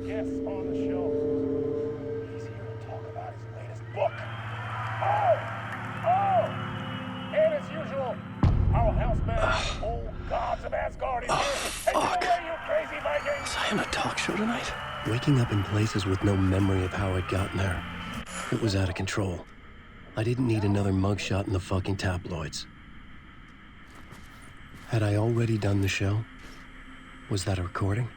guests on the show. He's here to talk about his latest book. Oh! And as usual, our house band, old gods of Asgard, is here. Take it away, you crazy Vikings! Was I on a talk show tonight? Waking up in places with no memory of how I'd gotten there. It was out of control. I didn't need another mugshot in the fucking tabloids. Had I already done the show? Was that a recording?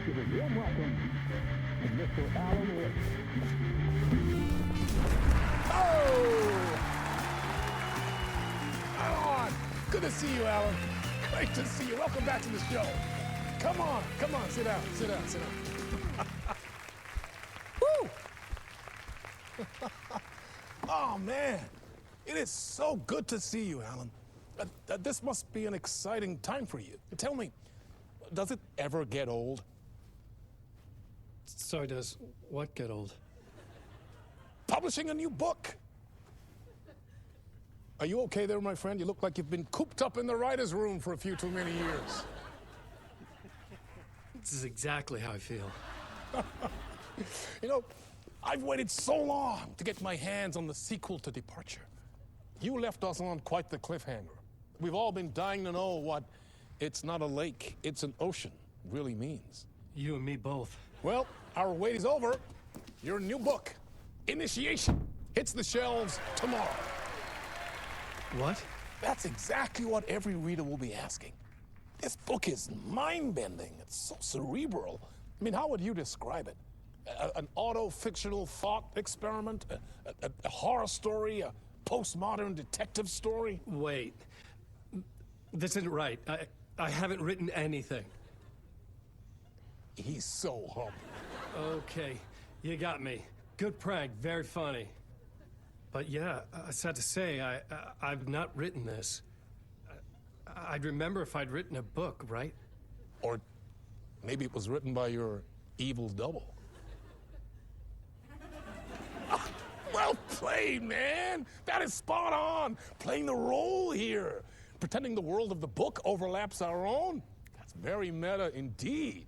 Give a warm welcome to Mr. Alan Wake. Oh! Alan! Good to see you, Alan. Great to see you. Welcome back to the show. Come on, sit down. Woo! Oh, man. It is so good to see you, Alan. This must be an exciting time for you. Tell me, does it ever get old? So does what get old? Publishing a new book. Are you okay there, my friend? You look like you've been cooped up in the writer's room for a few too many years. This is exactly how I feel. You know, I've waited so long to get my hands on the sequel to Departure. You left us on quite the cliffhanger. We've all been dying to know what "it's not a lake, it's an ocean" really means. You and me both. Well, our wait is over. Your new book, Initiation, hits the shelves tomorrow. What? That's exactly what every reader will be asking. This book is mind-bending. It's so cerebral. I mean, how would you describe it? An auto-fictional thought experiment? A horror story? A postmodern detective story? Wait. This isn't right. I haven't written anything. He's so humble. Okay, you got me. Good prank, very funny. But yeah, sad to say, I've not written this. I'd remember if I'd written a book, right? Or maybe it was written by your evil double. Well played, man. That is spot on. Playing the role here. Pretending the world of the book overlaps our own. That's very meta indeed.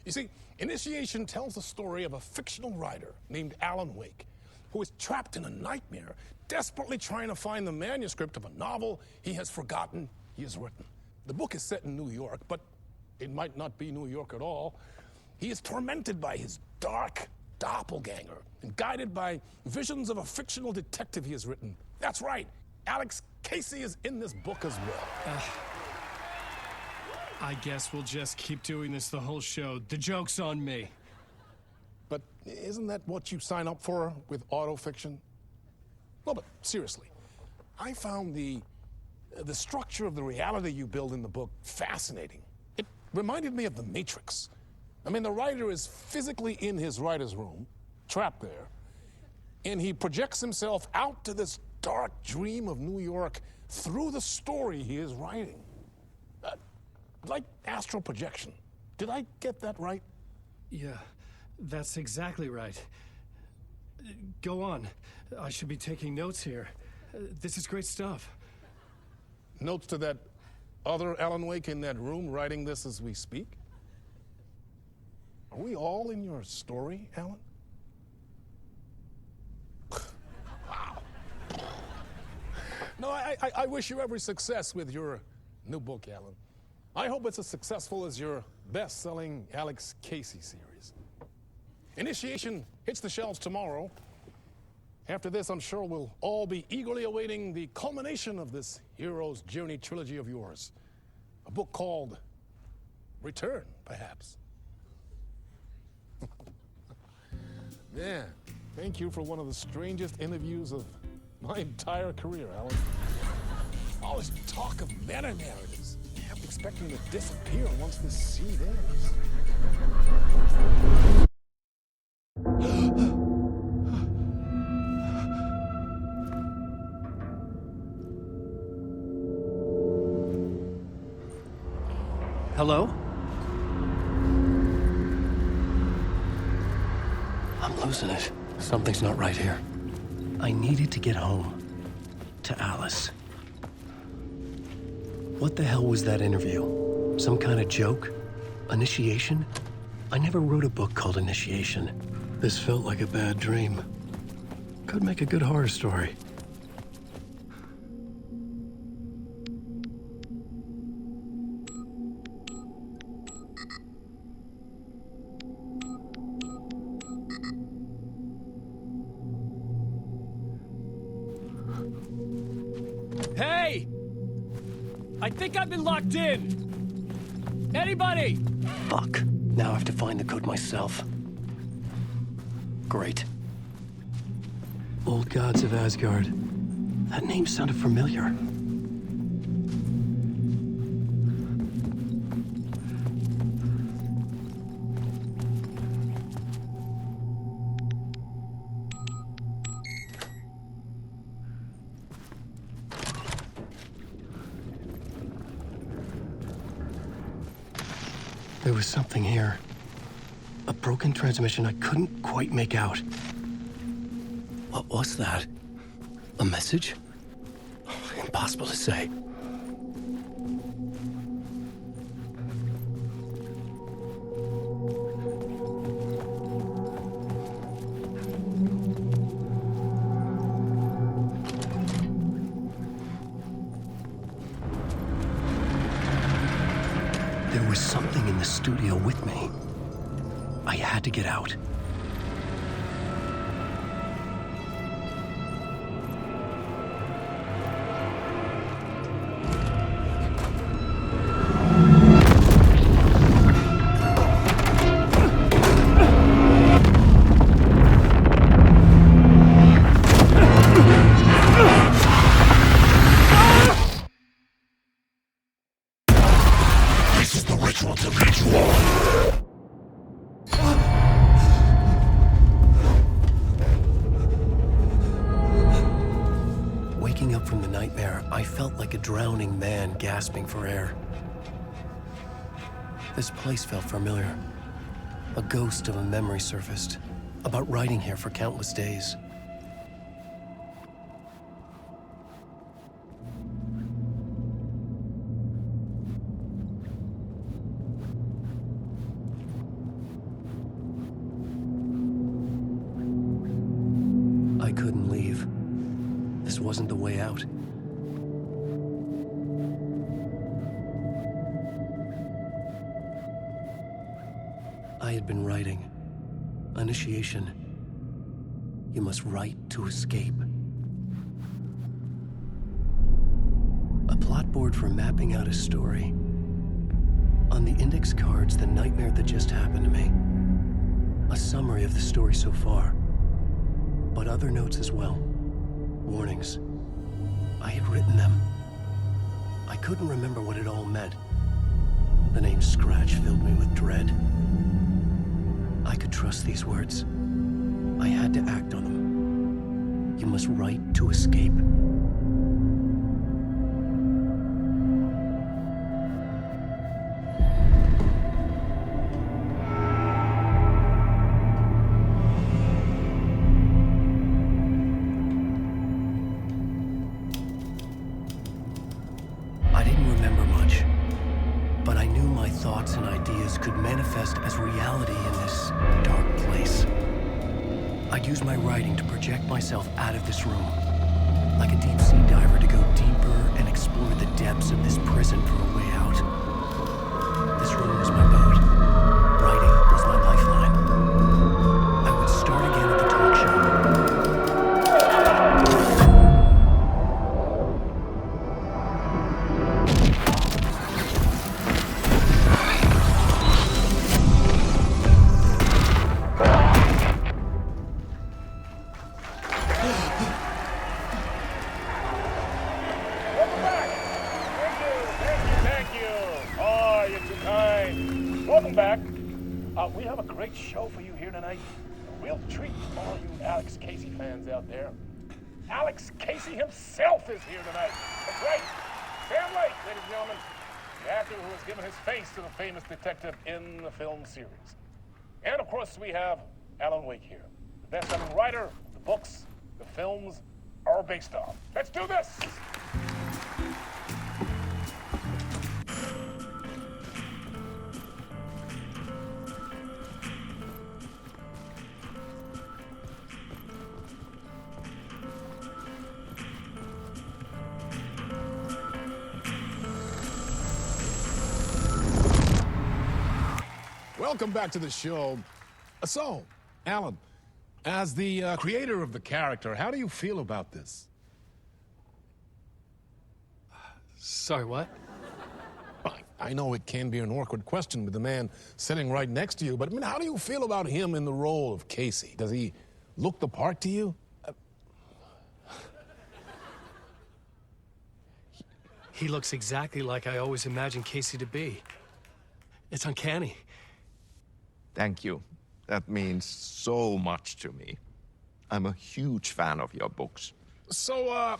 You see, Initiation tells the story of a fictional writer named Alan Wake, who is trapped in a nightmare, desperately trying to find the manuscript of a novel he has forgotten he has written. The book is set in New York, but it might not be New York at all. He is tormented by his dark doppelganger and guided by visions of a fictional detective he has written. That's right, Alex Casey is in this book as well. I guess we'll just keep doing this the whole show. The joke's on me. But isn't that what you sign up for with autofiction? No, but seriously, I found the structure of the reality you build in the book fascinating. It reminded me of The Matrix. I mean, the writer is physically in his writer's room, trapped there, and he projects himself out to this dark dream of New York through the story he is writing. Like astral projection. Did I get that right? Yeah, that's exactly right. Go on. I should be taking notes here. This is great stuff. Notes to that other Alan Wake in that room writing this as we speak? Are we all in your story, Alan? Wow. No, I wish you every success with your new book, Alan. I hope it's as successful as your best-selling Alex Casey series. Initiation hits the shelves tomorrow. After this, I'm sure we'll all be eagerly awaiting the culmination of this hero's journey trilogy of yours. A book called Return, perhaps. Man, thank you for one of the strangest interviews of my entire career, Alan. All this talk of meta-narratives. I'm expecting to disappear once this seed ends. Hello? I'm losing it. Something's not right here. I needed to get home. To Alice. What the hell was that interview? Some kind of joke? Initiation? I never wrote a book called Initiation. This felt like a bad dream. Could make a good horror story. Hey! I think I've been locked in! Anybody? Fuck. Now I have to find the code myself. Great. Old Gods of Asgard. That name sounded familiar. There was something here. A broken transmission I couldn't quite make out. What was that? A message? Impossible to say. There was something in the studio with me. I had to get out. This is the ritual to lead you on. Waking up from the nightmare, I felt like a drowning man gasping for air. This place felt familiar. A ghost of a memory surfaced, about writing here for countless days. I couldn't leave. This wasn't the way out. I had been writing. Initiation. You must write to escape. A plot board for mapping out a story. On the index cards, the nightmare that just happened to me. A summary of the story so far. But other notes as well. Warnings. I had written them. I couldn't remember what it all meant. The name Scratch filled me with dread. I could trust these words. I had to act on them. You must write to escape. I didn't remember much, but I knew my thoughts and ideas could manifest as reality in this dark place. I'd use my writing to project myself out of this room, like a deep-sea diver to go deeper and explore the depths of this prison for a way out. This room was my boat. Writing was my lifeline. I would start again at the talk show. Welcome back. Thank you. Oh, you're too kind. Welcome back. We have a great show for you here tonight. We'll treat all you Alex Casey fans out there. Alex Casey himself is here tonight. That's right. Sam Lake, ladies and gentlemen, the actor who has given his face to the famous detective in the film series. And of course, we have Alan Wake here. best-selling writer of the books the films are based on. Let's do this! Welcome back to the show. So, Alan, as the creator of the character, how do you feel about this? Sorry, what? I know it can be an awkward question with the man sitting right next to you, but I mean, how do you feel about him in the role of Casey? Does he look the part to you? He looks exactly like I always imagined Casey to be. It's uncanny. Thank you. That means so much to me. I'm a huge fan of your books. So,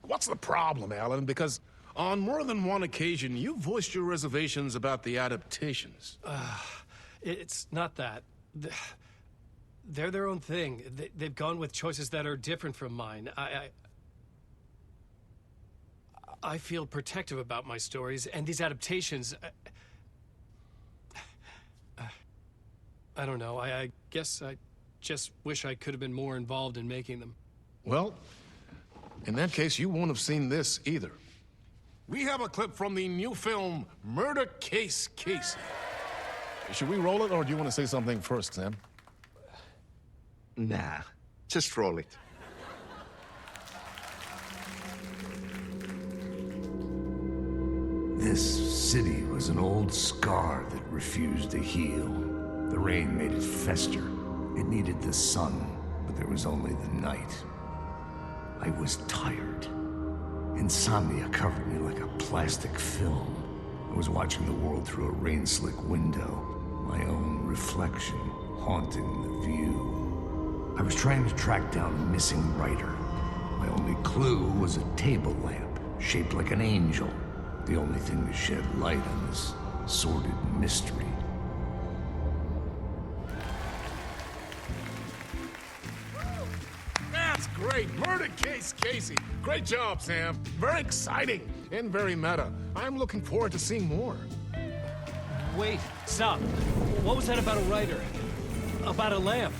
what's the problem, Alan? Because on more than one occasion, you voiced your reservations about the adaptations. It's not that. They're their own thing. They've gone with choices that are different from mine. I feel protective about my stories, and these adaptations... I don't know. I guess I just wish I could have been more involved in making them. Well, in that case, you won't have seen this either. We have a clip from the new film, Murder Case Casey. Should we roll it, or do you want to say something first, Sam? Nah, just roll it. This city was an old scar that refused to heal. The rain made it fester. It needed the sun, but there was only the night. I was tired. Insomnia covered me like a plastic film. I was watching the world through a rain-slick window, my own reflection haunting the view. I was trying to track down a missing writer. My only clue was a table lamp, shaped like an angel. The only thing to shed light on this sordid mystery. That's great. Murder Case Casey. Great job, Sam. Very exciting and very meta. I'm looking forward to seeing more. Wait, stop. What was that about a writer? About a lamp?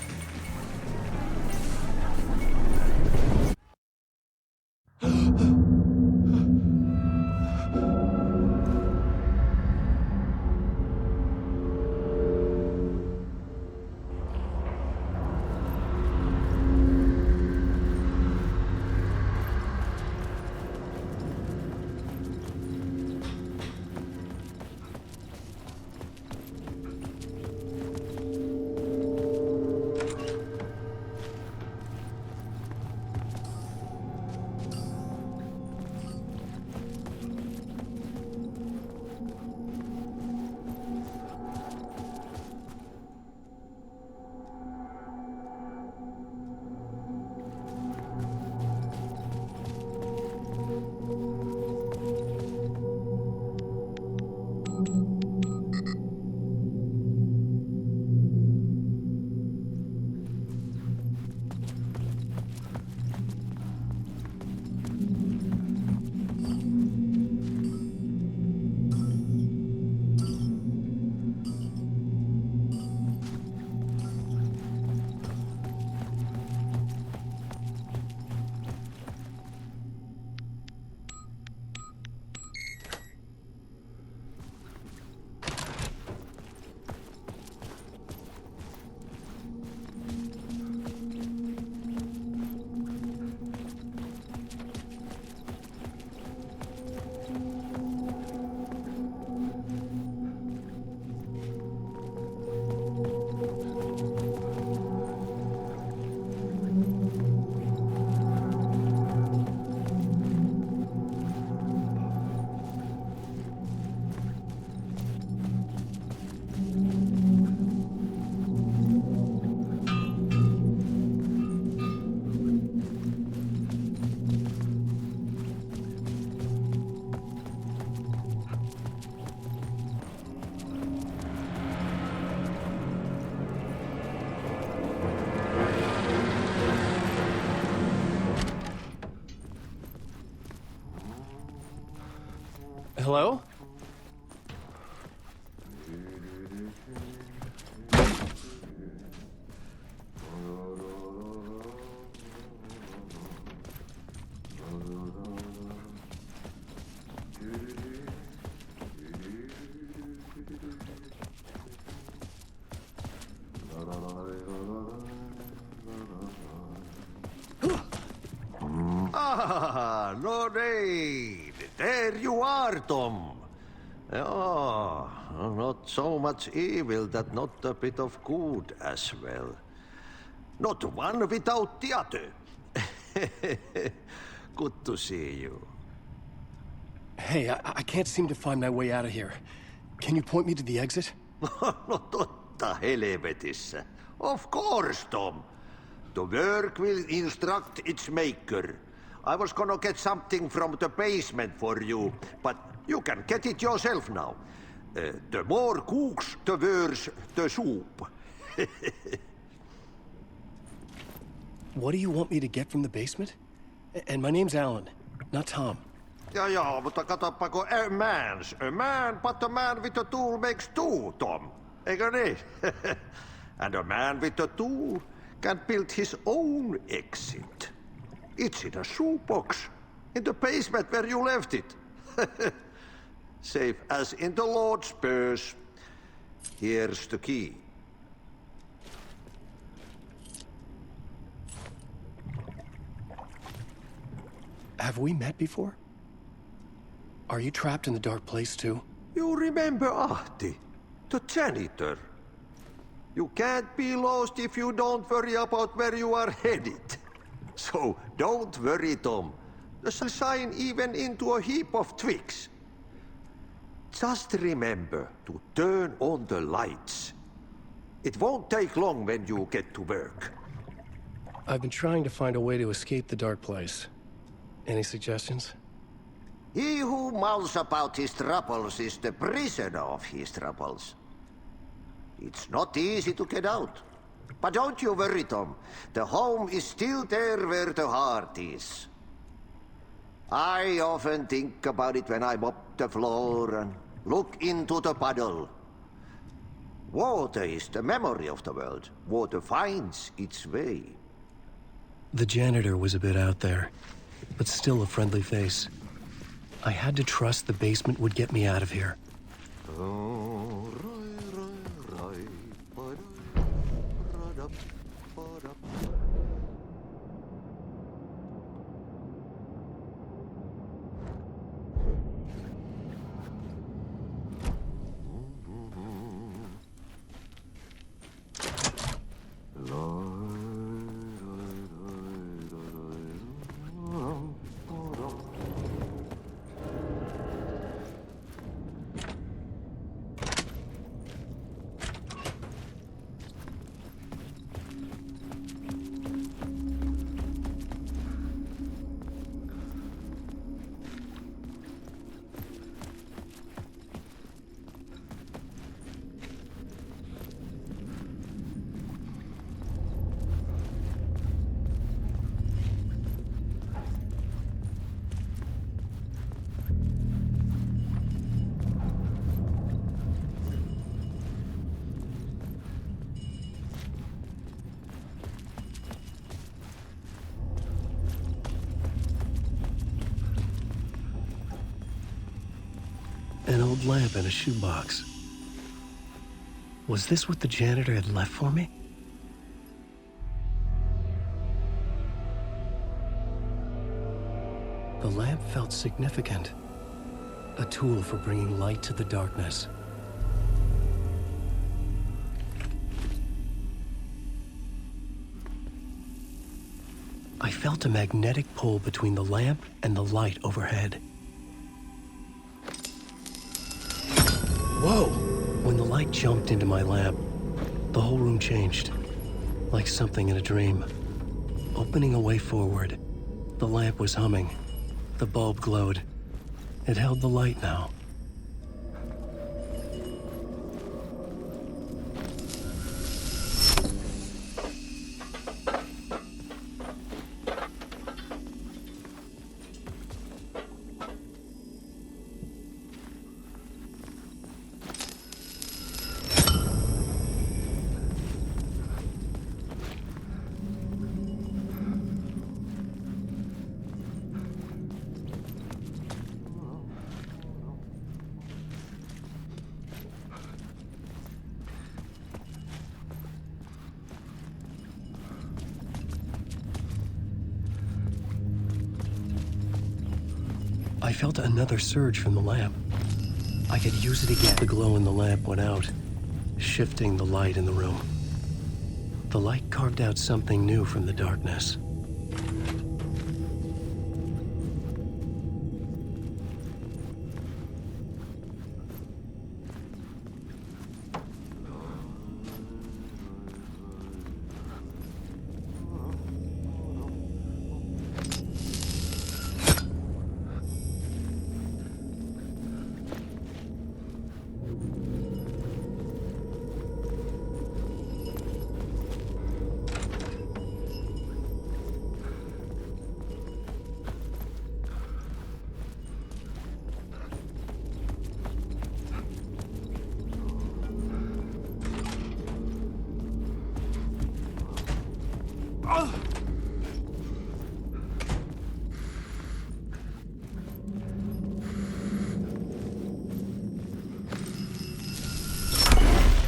Hello? Ah, Lorraine! There you are, Tom. Oh, not so much evil that not a bit of good as well. Not one without the other. Good to see you. Hey, I can't seem to find my way out of here. Can you point me to the exit? No totta helvetissä. Of course, Tom. The work will instruct its maker. I was gonna get something from the basement for you, but you can get it yourself now. The more cooks, the worse the soup. What do you want me to get from the basement? And my name's Alan, not Tom. Ja, mutta katoppa kun a man, but a man with a tool makes two, Tom. Eikö niin? And a man with a tool can build his own exit. It's in a shoebox, in the basement where you left it. Safe as in the Lord's purse. Here's the key. Have we met before? Are you trapped in the dark place too? You remember Ahti, the janitor. You can't be lost if you don't worry about where you are headed. So don't worry, Tom. The sun shine even into a heap of twigs. Just remember to turn on the lights. It won't take long when you get to work. I've been trying to find a way to escape the dark place. Any suggestions? He who mouths about his troubles is the prisoner of his troubles. It's not easy to get out. But don't you worry, Tom. The home is still there where the heart is. I often think about it when I mop the floor and look into the puddle. Water is the memory of the world. Water finds its way. The janitor was a bit out there, but still a friendly face. I had to trust the basement would get me out of here. An old lamp in a shoebox. Was this what the janitor had left for me? The lamp felt significant. A tool for bringing light to the darkness. I felt a magnetic pull between the lamp and the light overhead. Whoa! When the light jumped into my lamp, the whole room changed, like something in a dream. Opening a way forward, the lamp was humming. The bulb glowed. It held the light now. I felt another surge from the lamp. I could use it again. The glow in the lamp went out, shifting the light in the room. The light carved out something new from the darkness.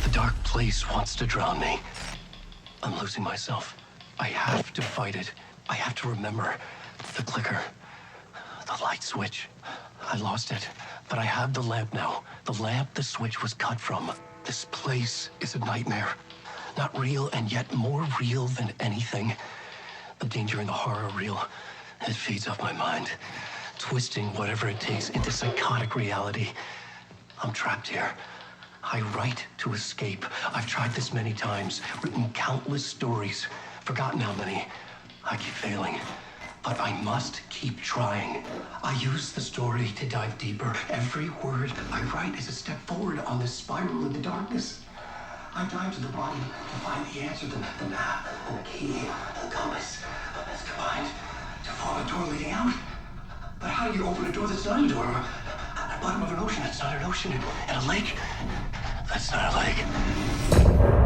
The dark place wants to drown me. I'm losing myself. I have to fight it. I have to remember the clicker, the light switch. I lost it, but I have the lamp now. The lamp the switch was cut from. This place is a nightmare. Not real, and yet more real than anything. The danger and the horror are real. It feeds off my mind, twisting whatever it takes into psychotic reality. I'm trapped here. I write to escape. I've tried this many times, written countless stories, forgotten how many. I keep failing, but I must keep trying. I use the story to dive deeper. Every word I write is a step forward on this spiral in the darkness. I dive to the bottom to find the answer, the map, and the key, and the compass. It's combined to form a door leading out. But how do you open a door that's not a door? At the bottom of an ocean that's not an ocean, and a lake that's not a lake.